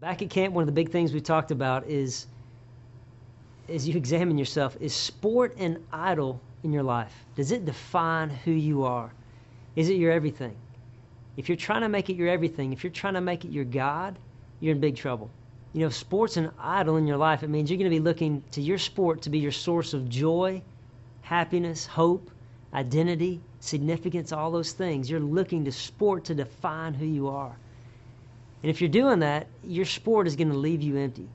Back at camp, one of the big things we talked about is, as you examine yourself, is sport an idol in your life? Does it define who you are? Is it your everything? If you're trying to make it your everything, if you're trying to make it your God, you're in big trouble. You know, if sport's an idol in your life, it means you're going to be looking to your sport to be your source of joy, happiness, hope, identity, significance, all those things. You're looking to sport to define who you are. And if you're doing that, your sport is going to leave you empty.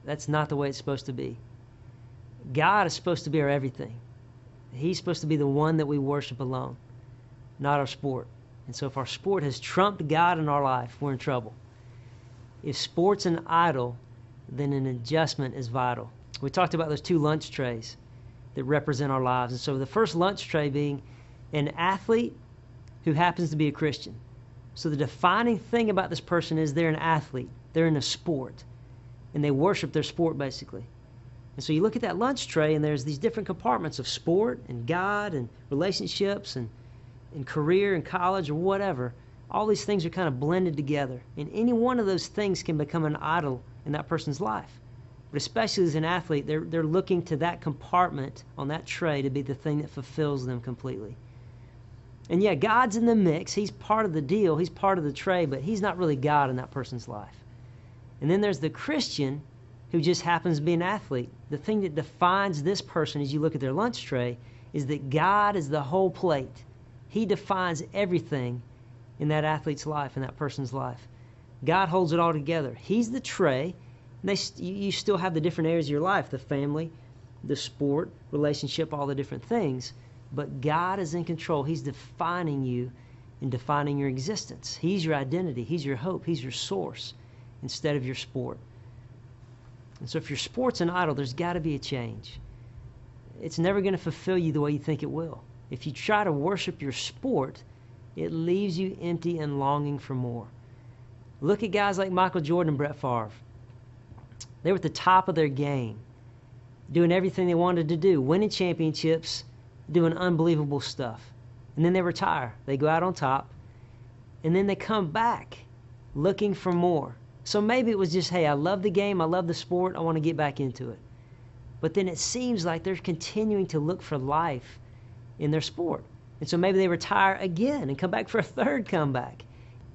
That's not the way it's supposed to be. God is supposed to be our everything. He's supposed to be the one that we worship alone, not our sport. And so if our sport has trumped God in our life, we're in trouble. If sport's an idol, then an adjustment is vital. We talked about those two lunch trays that represent our lives. And so the first lunch tray being an athlete who happens to be a Christian. So the defining thing about this person is they're an athlete. They're in a sport. And they worship their sport, basically. And so you look at that lunch tray, and there's these different compartments of sport and God and relationships and career and college or whatever. All these things are kind of blended together. And any one of those things can become an idol in that person's life. But especially as an athlete, they're looking to that compartment on that tray to be the thing that fulfills them completely. And yeah, God's in the mix. He's part of the deal. He's part of the tray, but he's not really God in that person's life. And then there's the Christian who just happens to be an athlete. The thing that defines this person as you look at their lunch tray is that God is the whole plate. He defines everything in that athlete's life, in that person's life. God holds it all together. He's the tray. And you still have the different areas of your life, the family, the sport, relationship, all the different things. But God is in control. He's defining you and defining your existence. He's your identity. He's your hope. He's your source instead of your sport. And so if your sport's an idol, there's got to be a change. It's never going to fulfill you the way you think it will. If you try to worship your sport, it leaves you empty and longing for more. Look at guys like Michael Jordan and Brett Favre. They were at the top of their game, doing everything they wanted to do, winning championships, doing unbelievable stuff. And then they retire. They go out on top, and then they come back looking for more. So maybe it was just, hey, I love the game, I love the sport, I want to get back into it. But then it seems like they're continuing to look for life in their sport. And so maybe they retire again and come back for a third comeback.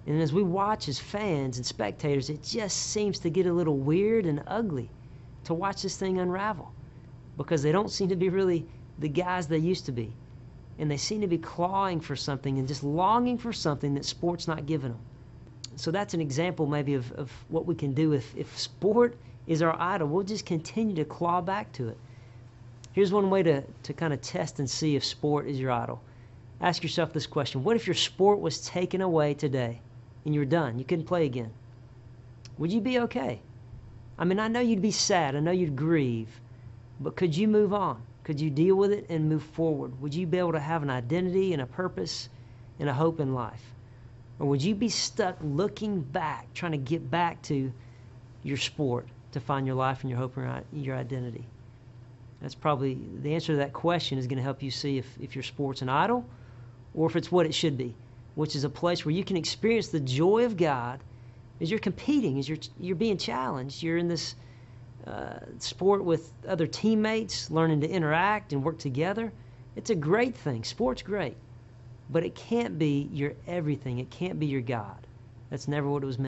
And as we watch as fans and spectators, it just seems to get a little weird and ugly to watch this thing unravel, because they don't seem to be really the guys they used to be. And they seem to be clawing for something and just longing for something that sport's not giving them. So that's an example maybe of what we can do if sport is our idol. We'll just continue to claw back to it. Here's one way to kind of test and see if sport is your idol. Ask yourself this question. What if your sport was taken away today and you're done? You couldn't play again. Would you be okay? I mean, I know you'd be sad. I know you'd grieve. But could you move on? Could you deal with it and move forward? Would you be able to have an identity and a purpose and a hope in life? Or would you be stuck looking back, trying to get back to your sport to find your life and your hope and your identity? That's probably the answer to that question is going to help you see if your sport's an idol or if it's what it should be, which is a place where you can experience the joy of God as you're competing, as you're being challenged. You're in this sport with other teammates, learning to interact and work together. It's a great thing. Sport's great. But it can't be your everything. It can't be your God. That's never what it was meant.